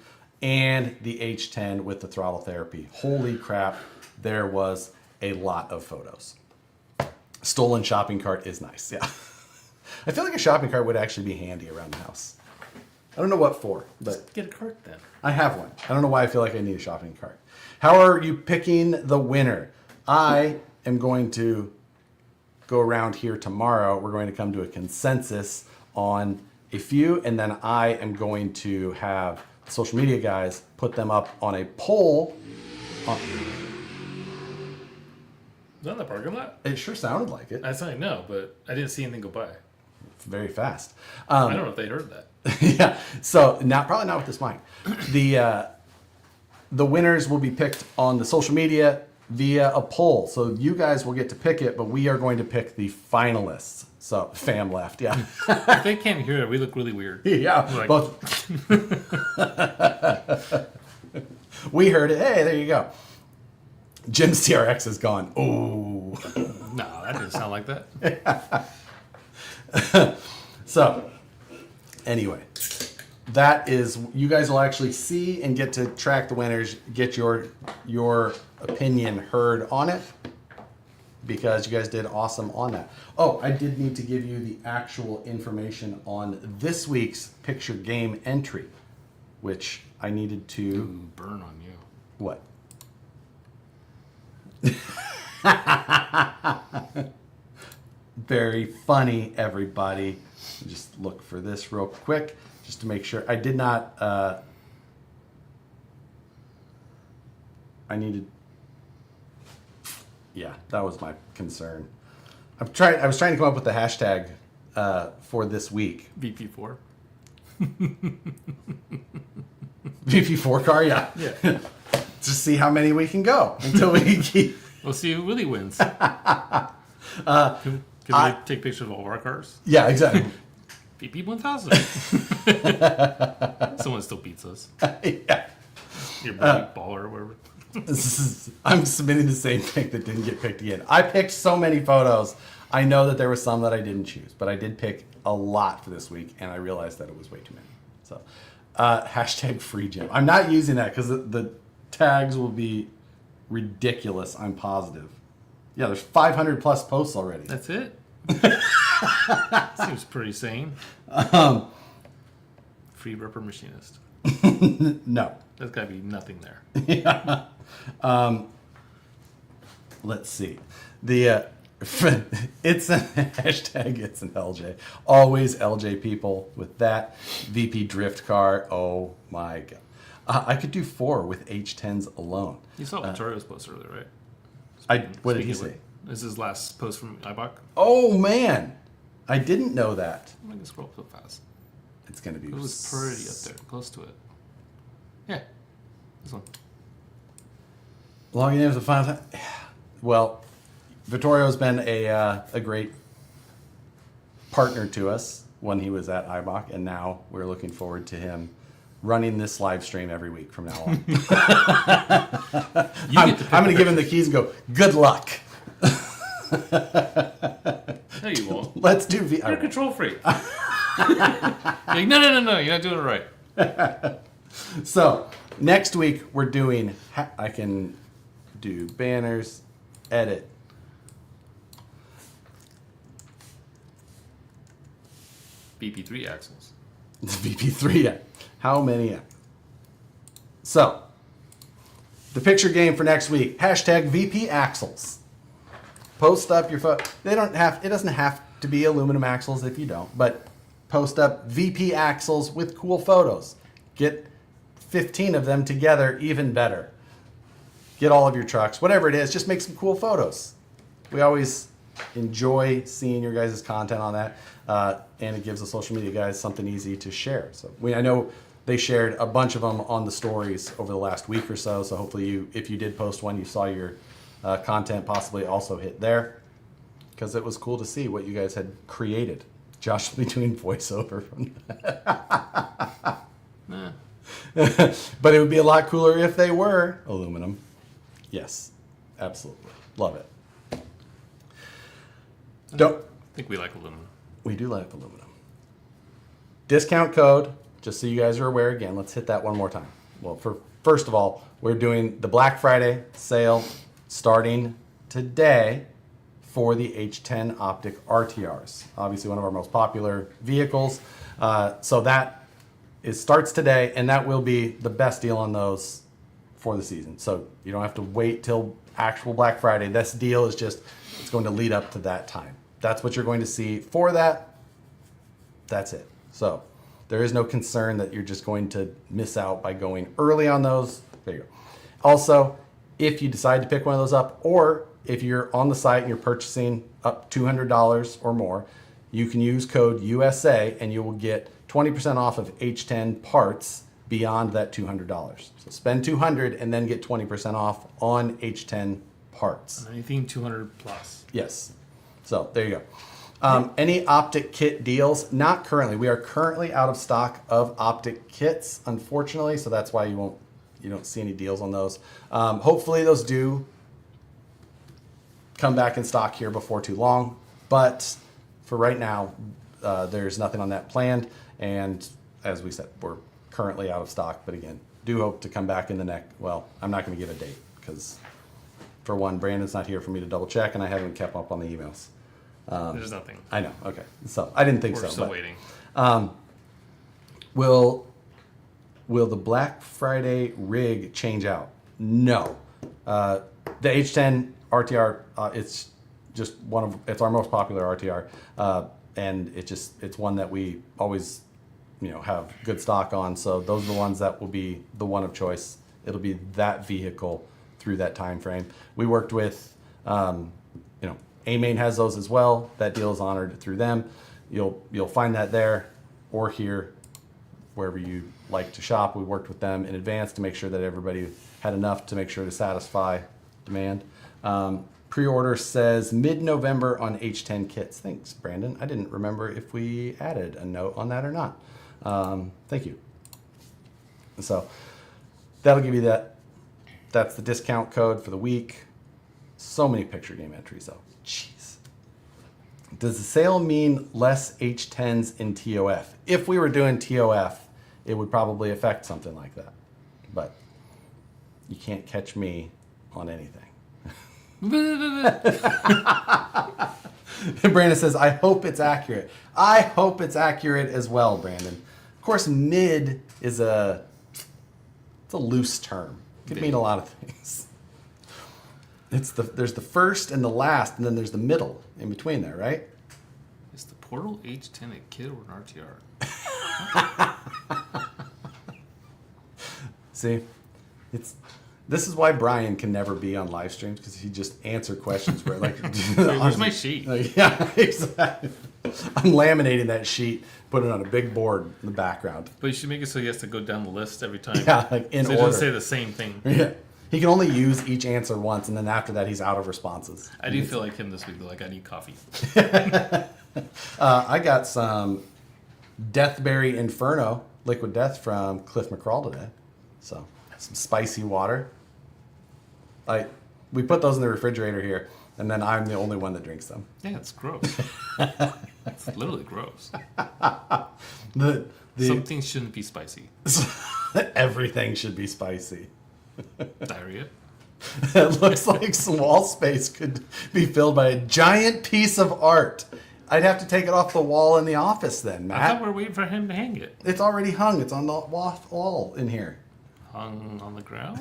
A: And the H10 with the throttle therapy. Holy crap, there was a lot of photos. Stolen shopping cart is nice, yeah. I feel like a shopping cart would actually be handy around the house. I don't know what for, but
B: Just get a cart then.
A: I have one. I don't know why I feel like I need a shopping cart. How are you picking the winner? I am going to go around here tomorrow. We're going to come to a consensus on a few, and then I am going to have the social media guys put them up on a poll.
B: Is that in the parking lot?
A: It sure sounded like it.
B: That's I know, but I didn't see anything go by.
A: Very fast.
B: I don't know if they heard that.
A: Yeah. So probably not with this mic. The winners will be picked on the social media via a poll. So you guys will get to pick it, but we are going to pick the finalists. So fam left, yeah.
B: If they can't hear it, we look really weird.
A: Yeah.
B: Like,
A: Both. We heard it. Hey, there you go. Jim's TRX is gone. Ooh.
B: No, that didn't sound like that.
A: So, anyway, that is, you guys will actually see and get to track the winners, get your opinion heard on it, because you guys did awesome on that. Oh, I did need to give you the actual information on this week's picture game entry, which I needed to...
B: Burn on you.
A: What? Very funny, everybody. Just look for this real quick, just to make sure. I did not... I needed... Yeah, that was my concern. I was trying to come up with the hashtag for this week.
B: VP4.
A: VP4 car, yeah.
B: Yeah.
A: Just see how many we can go until we keep...
B: We'll see who really wins. Can we take pictures of all of our cars?
A: Yeah, exactly.
B: VP 1000. Someone still beats us.
A: Yeah.
B: Your baller or whatever.
A: I'm submitting the same pick that didn't get picked again. I picked so many photos. I know that there were some that I didn't choose, but I did pick a lot for this week, and I realized that it was way too many. So, hashtag free gym. I'm not using that because the tags will be ridiculous. I'm positive. Yeah, there's 500 plus posts already.
B: That's it? Seems pretty sane. Free rubber machinist.
A: No.
B: There's got to be nothing there.
A: Yeah. Let's see. The it's a hashtag. It's an LJ. Always LJ people with that VP drift car. Oh my god. I could do 4 with H10s alone.
B: You saw Victorio's post earlier, right?
A: What did he say?
B: This is his last post from iBox.
A: Oh man, I didn't know that.
B: I'm going to scroll so fast.
A: It's gonna be.
B: It was pretty up there, close to it. Yeah, this one.
A: Logging in as a final time. Well, Vittorio's been a great partner to us when he was at IBOC, and now we're looking forward to him running this live stream every week from now on. I'm going to give him the keys and go, good luck.
B: No, you won't.
A: Let's do
B: You're a control freak. Like, no, you're not doing it right.
A: So, next week we're doing, I can do banners, edit.
B: BP3 axles.
A: It's VP3. Yeah. How many? So, the picture game for next week, hashtag VP Axles. Post up your photo. It doesn't have to be aluminum axles if you don't, but post up VP Axles with cool photos. Get 15 of them together, even better. Get all of your trucks, whatever it is, just make some cool photos. We always enjoy seeing your guys' content on that, and it gives the social media guys something easy to share. So I know they shared a bunch of them on the stories over the last week or so. So hopefully, if you did post one, you saw your content possibly also hit there, because it was cool to see what you guys had created. Josh between voiceover from that.
B: Nah.
A: But it would be a lot cooler if they were aluminum. Yes, absolutely. Love it.
B: I think we like aluminum.
A: We do like aluminum. Discount code, just so you guys are aware again, let's hit that one more time. Well, first of all, we're doing the Black Friday sale starting today for the H10 Optic RTRs. Obviously one of our most popular vehicles. So that starts today, and that will be the best deal on those for the season. So you don't have to wait till actual Black Friday. This deal is just, it's going to lead up to that time. That's what you're going to see for that. That's it. So there is no concern that you're just going to miss out by going early on those. There you go. Also, if you decide to pick one of those up, or if you're on the site and you're purchasing up $200 or more, you can use code USA and you will get 20% off of H10 parts beyond that $200. So spend $200 and then get 20% off on H10 parts.
B: Anything 200 plus.
A: Yes. So there you go. Any optic kit deals? Not currently. We are currently out of stock of optic kits, unfortunately. So that's why you don't see any deals on those. Hopefully those do come back in stock here before too long. But for right now, there's nothing on that planned. And as we said, we're currently out of stock. But again, do hope to come back in the next. Well, I'm not going to give a date because, for one, Brandon's not here for me to double check, and I haven't kept up on the emails.
B: There's nothing.
A: I know. Okay, so I didn't think
B: We're
A: so.
B: still
A: But,
B: waiting.
A: Will the Black Friday rig change out? No. The H10 RTR, it's just it's our most popular RTR, and it's one that we always, have good stock on. So those are the ones that will be the one of choice. It'll be that vehicle through that time frame. We worked with, A-Main has those as well. That deal is honored through them. You'll find that there or here, wherever you like to shop. We worked with them in advance to make sure that everybody had enough to make sure to satisfy demand. Pre-order says mid-November on H10 kits. Thanks, Brandon. I didn't remember if we added a note on that or not. Thank you. So that'll give you that. That's the discount code for the week. So many picture game entries, though. Jeez. Does the sale mean less H10s in TOF? If we were doing TOF, it would probably affect something like that. But you can't catch me on anything. Brandon says, I hope it's accurate. I hope it's accurate as well, Brandon. Of course, mid is it's a loose term. It could mean a lot of things. There's the first and the last, and then there's the middle in between there, right?
B: Is the Portal H10 a kit or an RTR?
A: See, this is why Brian can never be on live streams, because he just answer questions where like,
B: Wait, where's my sheet?
A: Yeah, exactly. I'm laminating that sheet, putting it on a big board in the background.
B: But you should make it so he has to go down the list every time.
A: Yeah, like in
B: so
A: order.
B: He doesn't say the same thing.
A: Yeah, he can only use each answer once, and then after that, he's out of responses.
B: I do feel like him this week, though. Like, I need coffee.
A: I got some Deathberry Inferno Liquid Death from Cliff McCraw today. So, some spicy water. We put those in the refrigerator here, and then I'm the only one that drinks them.
B: Yeah, it's gross. It's literally gross.
A: The
B: Some things shouldn't be spicy.
A: Everything should be spicy.
B: Diarrhea.
A: It looks like some wall space could be filled by a giant piece of art. I'd have to take it off the wall in the office then,
B: I thought
A: Matt.
B: we were waiting for him to hang it.
A: It's already hung. It's on the wall in here.
B: Hung on the ground?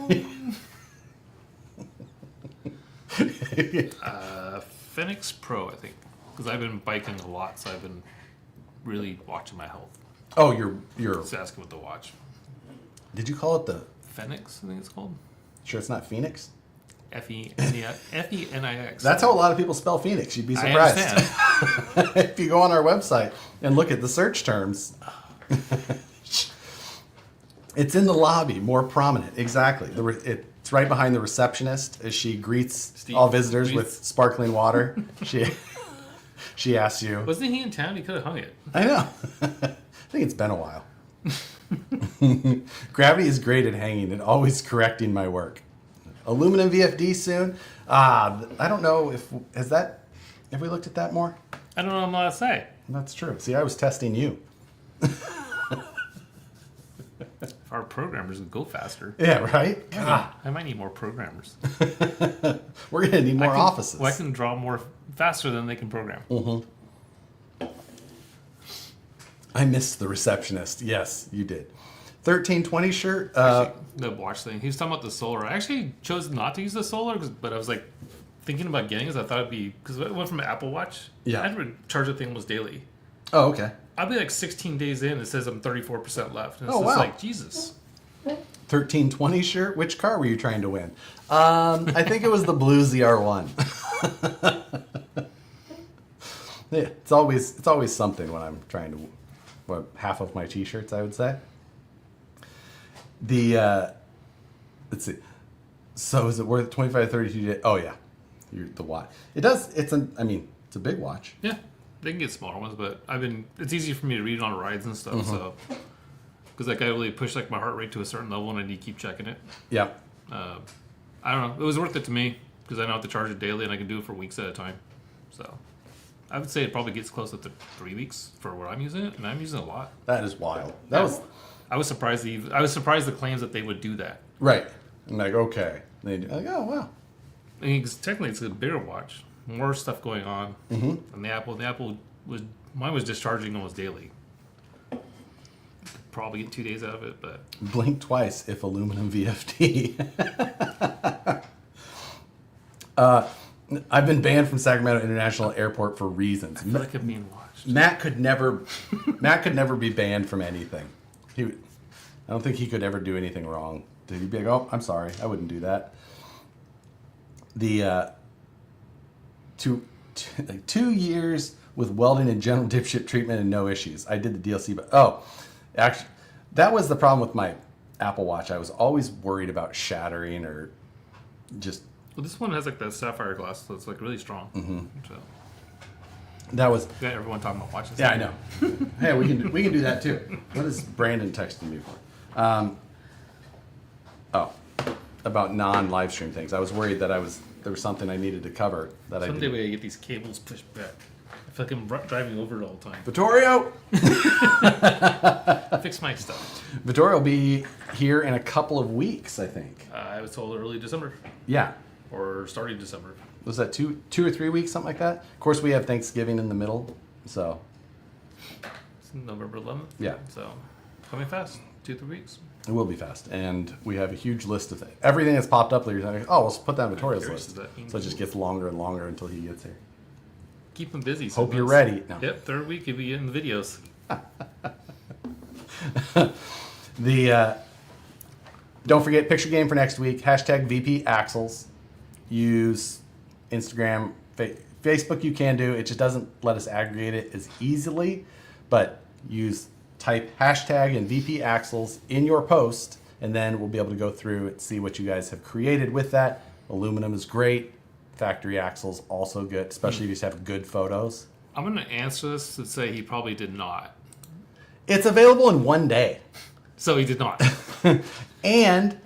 B: Phoenix Pro, I think. Because I've been biking a lot, so I've been really watching my health.
A: Oh, you're.
B: Just asking what the watch.
A: Did you call it the?
B: Phoenix, I think it's called.
A: Sure, it's not Phoenix.
B: F-E-N-I-X.
A: That's how a lot of people spell Phoenix. You'd be
B: I
A: surprised.
B: understand.
A: If you go on our website and look at the search terms, it's in the lobby, more prominent. Exactly. It's right behind the receptionist as she greets all visitors with sparkling water. She asks you.
B: Wasn't he in town? He could have hung it.
A: I know. I think it's been a while. Gravity is great at hanging and always correcting my work. Aluminum VFD soon. I don't know if we looked at that more?
B: I don't know what I'm allowed to say.
A: That's true. See, I was testing you.
B: If our programmers would go faster.
A: Yeah, right?
B: I might need more programmers.
A: We're going to need more offices.
B: Well, I can draw more faster than they can program.
A: Mm-hmm. I missed the receptionist. Yes, you did. 1320 shirt.
B: The watch thing. He was talking about the solar. I actually chose not to use the solar, but I was like thinking about getting it. I thought it'd be, because it went from an Apple Watch.
A: Yeah.
B: I had to charge the thing almost daily.
A: Oh, okay.
B: I'll be like 16 days in. It says I'm 34% left. And it's
A: Oh,
B: just
A: wow.
B: like, Jesus.
A: 1320 shirt. Which car were you trying to win? I think it was the blue ZR1. Yeah, it's always something when I'm trying to. Half of my T-shirts, I would say. Let's see. So is it worth 25 to 32 days? Oh yeah, the watch. It does. It's a big watch.
B: Yeah. They can get smaller ones, but it's easy for me to read on rides and stuff. So, because like I really push like my heart rate to a certain level and I need to keep checking it.
A: Yeah.
B: I don't know. It was worth it to me because I don't have to charge it daily and I can do it for weeks at a time. So, I would say it probably gets close to 3 weeks for where I'm using it, and I'm using it a lot.
A: That is wild.
B: I was surprised. I was surprised the claims that they would do that.
A: Right. I'm like, okay. Like, oh wow.
B: I mean, 'cause technically, it's a bigger watch, more stuff going on than the Apple. The Apple mine was discharging almost daily. Probably get 2 days out of it, but
A: Blink twice if aluminum VFD. I've been banned from Sacramento International Airport for reasons.
B: I feel like I'm being watched.
A: Matt could never be banned from anything. I don't think he could ever do anything wrong. He'd be like, oh, I'm sorry, I wouldn't do that. The 2 years with welding and general dipshit treatment and no issues. I did the DLC, but actually, that was the problem with my Apple Watch. I was always worried about shattering or just.
B: Well, this one has like that sapphire glass, so it's like really strong. So
A: That was.
B: got everyone talking about watches.
A: Yeah, I know. Hey, we can do that too. What is Brandon texting me for? About non-live stream things. I was worried that there was something I needed to cover that I
B: Someday
A: didn't.
B: we gotta get these cables pushed back. I feel like I'm driving over it all the time.
A: Vittorio!
B: Fix my stuff.
A: Vittorio will be here in a couple of weeks, I think.
B: I was told early December
A: Yeah.
B: or starting December.
A: Was that 2 or 3 weeks, something like that? Of course, we have Thanksgiving in the middle, so
B: It's November 11th.
A: yeah,
B: So coming fast, 2-3 weeks.
A: it will be fast. And we have a huge list of everything that's popped up. Like, oh, let's put that on Vittorio's
B: curious,
A: list.
B: does that mean-
A: So it just gets longer and longer until he gets here.
B: Keep them busy.
A: Hope
B: so
A: you're
B: that's-
A: ready. No.
B: Yep, third week you'll be getting the videos.
A: Don't forget picture game for next week. Hashtag VP Axles. Use Instagram, Facebook. You can do it. Just doesn't let us aggregate it as easily. But type hashtag and VP Axles in your post, and then we'll be able to go through and see what you guys have created with that. Aluminum is great. Factory axles also good, especially if you just have good photos.
B: I'm going to answer this and say he probably did not.
A: It's available in one day.
B: So he did not.
A: And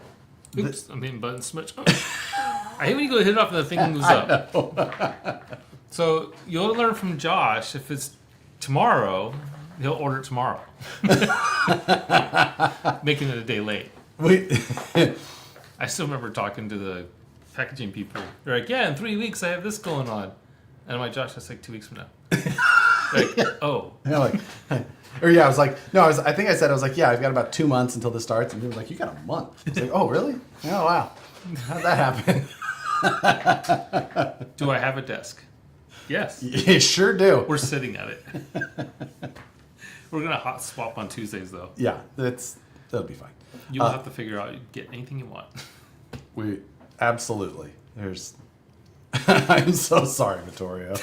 B: Oops, I'm hitting button switch. I hate when you go hit it off and the thing moves up. So you'll learn from Josh, if it's tomorrow, he'll order it tomorrow. Making it a day late. I still remember talking to the packaging people. They're like, yeah, in 3 weeks I have this going on. And I'm like, Josh, that's like 2 weeks from now. Like, oh.
A: Yeah, like, or yeah, I was like, no, I think I said, I was like, yeah, I've got about 2 months until this starts. And he was like, you got a month. I was like, oh, really? Oh, wow. How'd that happen?
B: Do I have a desk? Yes.
A: You sure do.
B: We're sitting at it. We're going to hot swap on Tuesdays, though.
A: Yeah, that'll be fine.
B: You'll have to figure out, get anything you want.
A: We absolutely. I'm so sorry, Vittorio.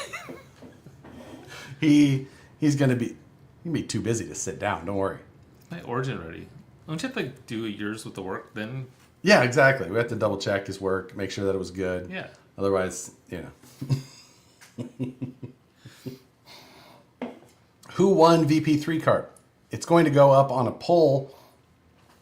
A: He's gonna be too busy to sit down. Don't worry.
B: My origin ready. Don't you have to like do yours with the work then?
A: Yeah, exactly. We have to double check his work, make sure that it was good.
B: Yeah.
A: Otherwise, Who won VP3 card? It's going to go up on a poll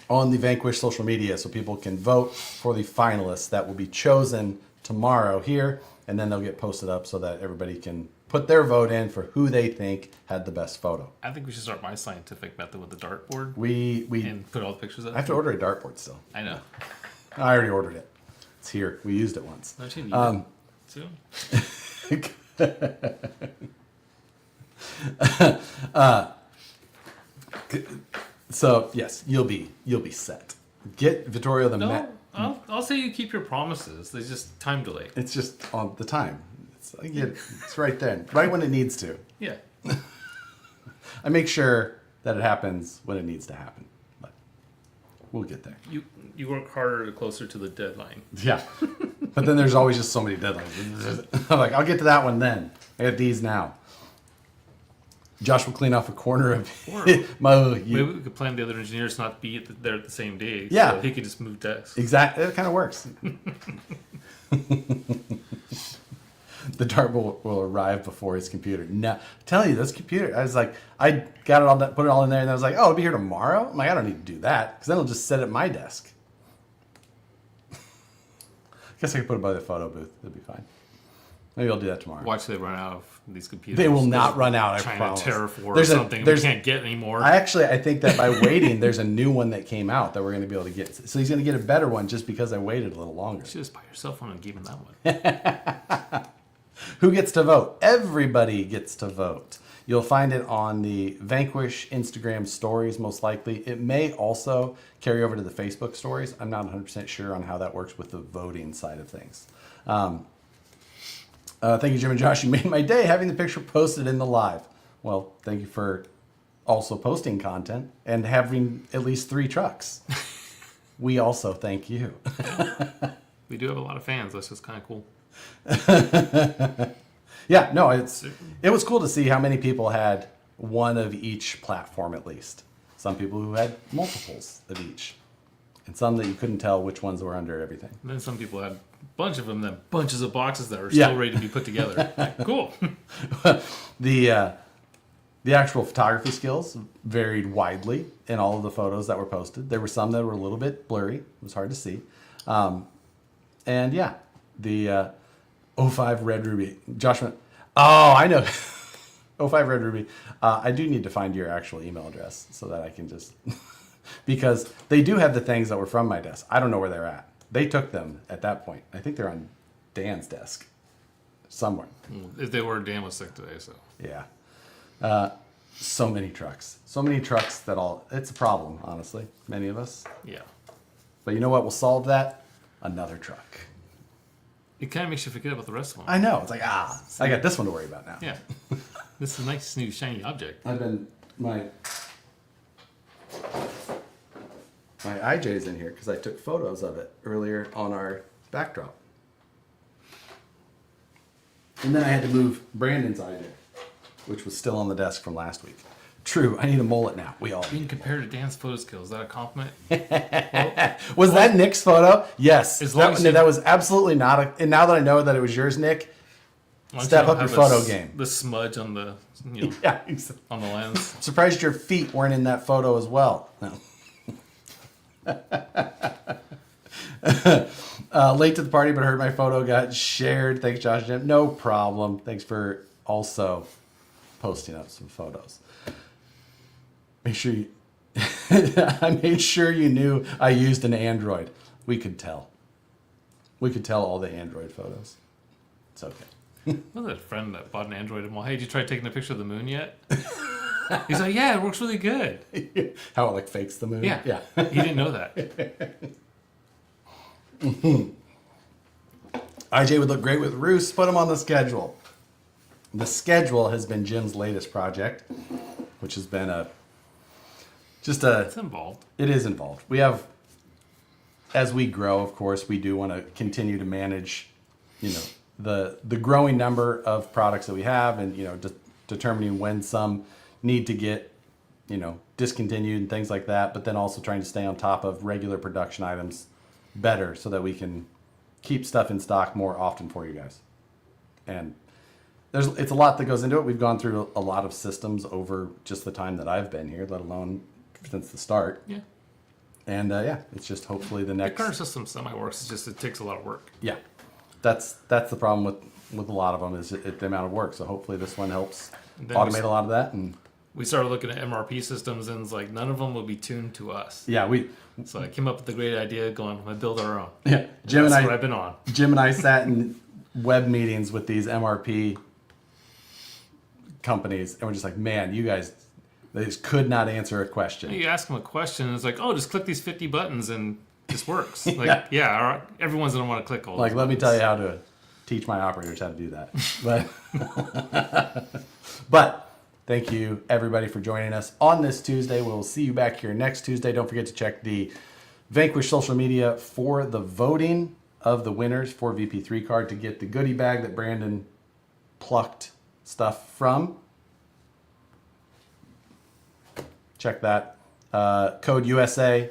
A: on the Vanquish social media so people can vote for the finalists that will be chosen tomorrow here, and then they'll get posted up so that everybody can put their vote in for who they think had the best photo.
B: I think we should start my scientific method with the dartboard
A: We
B: and put all the pictures up.
A: I have to order a dartboard still.
B: I know.
A: I already ordered it. It's here. We used it once.
B: Don't you need it soon?
A: So yes, you'll be set. Get Vittorio the
B: No, I'll say you keep your promises. There's just time delay.
A: It's just on the time. I get it. It's right then, right when it needs to.
B: Yeah.
A: I make sure that it happens when it needs to happen, but we'll get there.
B: You work harder the closer to the deadline.
A: Yeah, but then there's always just so many deadlines. I'm like, I'll get to that one then. I have these now. Josh will clean off a corner of
B: Maybe we could plan the other engineers not to be there at the same day.
A: Yeah.
B: So he could just move desks.
A: Exactly. It kind of works. The dartboard will arrive before his computer. No, I'm telling you, this computer, I was like, I got it all done, put it all in there, and I was like, oh, it'll be here tomorrow? I'm like, I don't need to do that, because then it'll just sit at my desk. I guess I could put it by the photo booth. It'll be fine. Maybe I'll do that tomorrow.
B: Watch they run out of these computers.
A: They will not run out, I
B: China
A: promise.
B: Terror 4 or something we can't get anymore.
A: I think that by waiting, there's a new one that came out that we're going to be able to get. So he's going to get a better one just because I waited a little longer.
B: You should just buy your cell phone and give him that one.
A: Who gets to vote? Everybody gets to vote. You'll find it on the Vanquish Instagram stories, most likely. It may also carry over to the Facebook stories. I'm not 100% sure on how that works with the voting side of things. Thank you, Jim and Josh. You made my day having the picture posted in the live. Well, thank you for also posting content and having at least 3 trucks. We also thank you.
B: We do have a lot of fans. That's just kind of cool.
A: Yeah, no, it was cool to see how many people had one of each platform at least. Some people who had multiples of each. And some that you couldn't tell which ones were under everything.
B: And then some people had a bunch of them, then bunches of boxes that are still ready to be put together. Cool.
A: The actual photography skills varied widely in all of the photos that were posted. There were some that were a little bit blurry. It was hard to see. And yeah, the 05 Red Ruby. Josh went, oh, I know. 05 Red Ruby. I do need to find your actual email address so that I can just... because they do have the things that were from my desk. I don't know where they're at. They took them at that point. I think they're on Dan's desk somewhere.
B: If they were, Dan was sick today, so.
A: Yeah. So many trucks. So many trucks that it's a problem, honestly. Many of us.
B: Yeah.
A: But you know what will solve that? Another truck.
B: It kind of makes you forget about the rest of them.
A: I know. It's like, I got this one to worry about now.
B: Yeah. This is a nice new shiny object.
A: My IJ's in here because I took photos of it earlier on our backdrop. And then I had to move Brandon's IJ, which was still on the desk from last week. True, I need a mullet now. We all
B: Being compared to Dan's photo skills, is that a compliment?
A: Was that Nick's photo? Yes.
B: As long as
A: that was absolutely not and now that I know that it was yours, Nick, step up your photo game.
B: The smudge on the,
A: Yeah,
B: on the lens.
A: surprised your feet weren't in that photo as well. No. Late to the party, but heard my photo got shared. Thanks, Josh and Jim. No problem. Thanks for also posting up some photos. Make sure you... I made sure you knew I used an Android. We could tell. We could tell all the Android photos. It's okay.
B: Wasn't that friend that bought an Android and well, hey, did you try taking a picture of the moon yet? He's like, yeah, it works really good.
A: How it like fakes the moon?
B: Yeah.
A: Yeah.
B: He didn't know that.
A: IJ would look great with Roos. Put him on the schedule. The schedule has been Jim's latest project, which has been
B: It's involved.
A: It is involved. We have, as we grow, of course, we do want to continue to manage, the growing number of products that we have, and determining when some need to get, discontinued and things like that. But then also trying to stay on top of regular production items better so that we can keep stuff in stock more often for you guys. And it's a lot that goes into it. We've gone through a lot of systems over just the time that I've been here, let alone since the start.
B: Yeah.
A: And it's just hopefully the next...
B: The current system semi-works. It's just it takes a lot of work.
A: Yeah. That's the problem with a lot of them is the amount of work. So hopefully this one helps automate a lot of that. And
B: we started looking at MRP systems and it's like none of them will be tuned to us.
A: yeah,
B: So I came up with the great idea going, I'm going to build our own.
A: Yeah.
B: That's what I've been on.
A: Jim and I sat in web meetings with these MRP companies and we're just like, man, you guys, they just could not answer a question.
B: You ask them a question and it's like, oh, just click these 50 buttons and this works. Like, yeah, everyone's going to want to click all
A: Like,
B: those
A: let me
B: buttons.
A: tell you how to teach my operators how to do that. But thank you, everybody, for joining us on this Tuesday. We'll see you back here next Tuesday. Don't forget to check the Vanquish social media for the voting of the winners for VP3 card to get the goodie bag that Brandon plucked stuff from. Check that. Code USA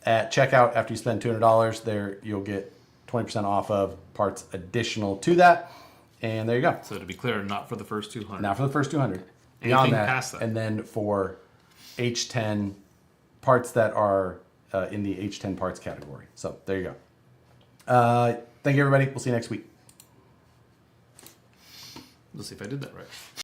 A: at checkout after you spend $200. There you'll get 20% off of parts additional to that. And there you go.
B: So to be clear, not for the first 200.
A: Now for the first 200. Beyond that,
B: past that.
A: and then for H10 parts that are in the H10 parts category. So there you go. Thank you, everybody. We'll see you next week.
B: Let's see if I did that right.